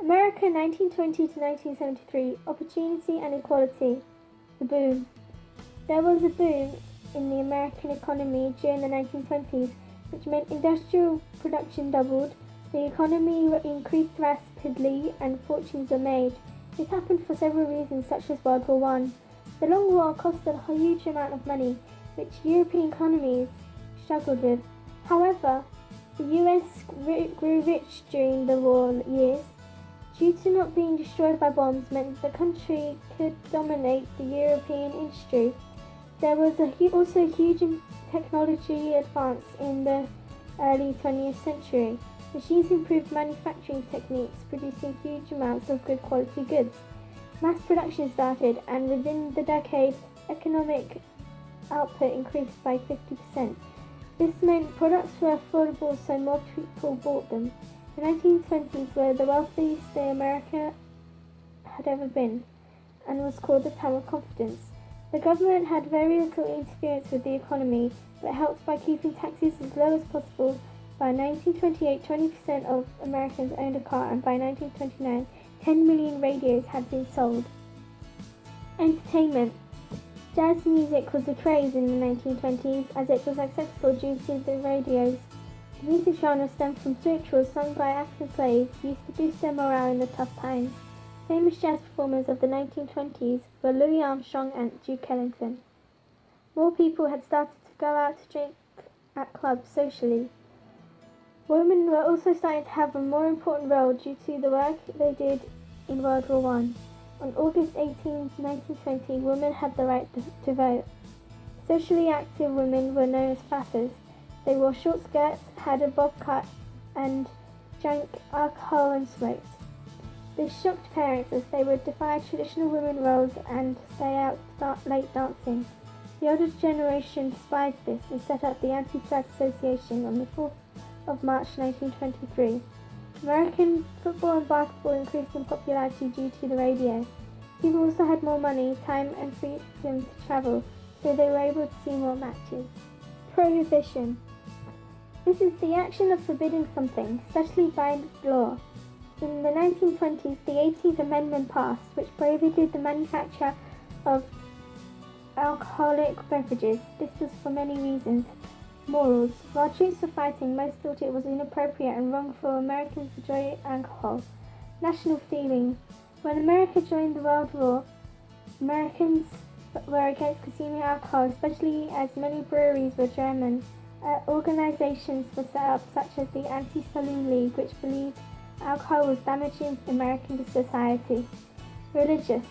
America 1920 to 1973, Opportunity and Equality. The boom. There was a boom in the American economy during the 1920s, which meant industrial production doubled, the economy increased rapidly, and fortunes were made. This happened for several reasons, such as World War I. The Long War cost a huge amount of money, which European economies struggled with. However, the US grew rich during the war years. Due to not being destroyed by bombs meant the country could dominate the European industry. There was also a huge technology advance in the early 20th century. Machines improved manufacturing techniques, producing huge amounts of good quality goods. Mass production started, and within the decade, economic output increased by 50%. This meant products were affordable, so more people bought them. The 1920s were the wealthiest America had ever been, and was called the time of confidence. The government had very little interference with the economy, but helped by keeping taxes as low as possible. By 1928, 20% of Americans owned a car, and by 1929, 10 million radios had been sold. Entertainment. Jazz music was a craze in the 1920s, as it was accessible due to the radios. The music genre stemmed from rituals sung by African slaves, used to boost their morale in the tough times. Famous jazz performers of the 1920s were Louis Armstrong and Duke Ellington. More people had started to go out to drink at clubs socially. Women were also starting to have a more important role due to the work they did in World War I. On August 18, 1920, women had the right to vote. Socially active women were known as flappers. They wore short skirts, had a bob cut, and drank alcohol and smoked. This shocked parents as they would defy traditional women roles and stay out late dancing. The older generation despised this and set up the Anti-Flag Association on the 4th of March 1923. American football and basketball increased in popularity due to the radio. People also had more money, time, and freedom to travel, so they were able to see more matches. Prohibition. This is the action of forbidding something, especially by law. In the 1920s, the 18th Amendment passed, which prohibited the manufacture of alcoholic beverages. This was for many reasons. Morals. While troops were fighting, most thought it was inappropriate and wrong for Americans to enjoy alcohol. National feeling. When America joined the World War, Americans were against consuming alcohol, especially as many breweries were German. Organizations were set up, such as the Anti-Saloon League, which believed alcohol was damaging American society. Religious.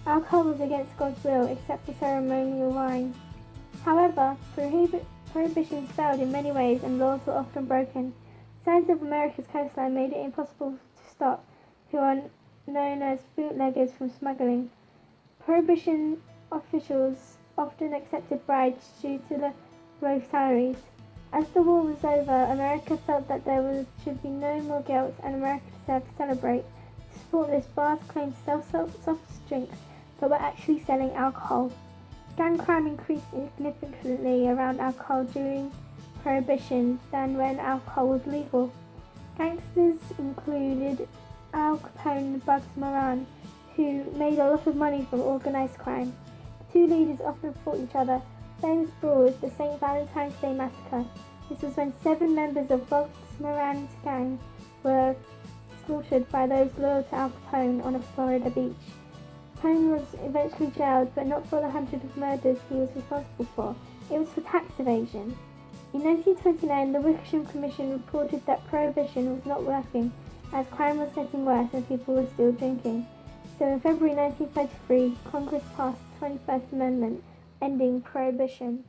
Alcohol was against God's will, except for ceremonial wine. However, prohibitions failed in many ways, and laws were often broken. Sides of America's coastline made it impossible to stop who are known as bootleggers from smuggling. Prohibition officials often accepted bribes due to the low salaries. As the war was over, America felt that there should be no more guilt, and America deserved to celebrate. To support this, bars claimed to sell soft drinks but were actually selling alcohol. Gang crime increased significantly around alcohol during Prohibition than when alcohol was legal. Gangsters included Al Capone and Bugs Moran, who made a lot of money from organized crime. The two leaders often fought each other. Famous brawl was the St. Valentine's Day Massacre. This was when 7 members of Bugs Moran's gang were slaughtered by those loyal to Al Capone on a Florida beach. Capone was eventually jailed, but not for the hundreds of murders he was responsible for. It was for tax evasion. In 1929, the Wickham Commission reported that Prohibition was not working, as crime was getting worse and people were still drinking. So in February 1933, Congress passed the 21st Amendment, ending Prohibition.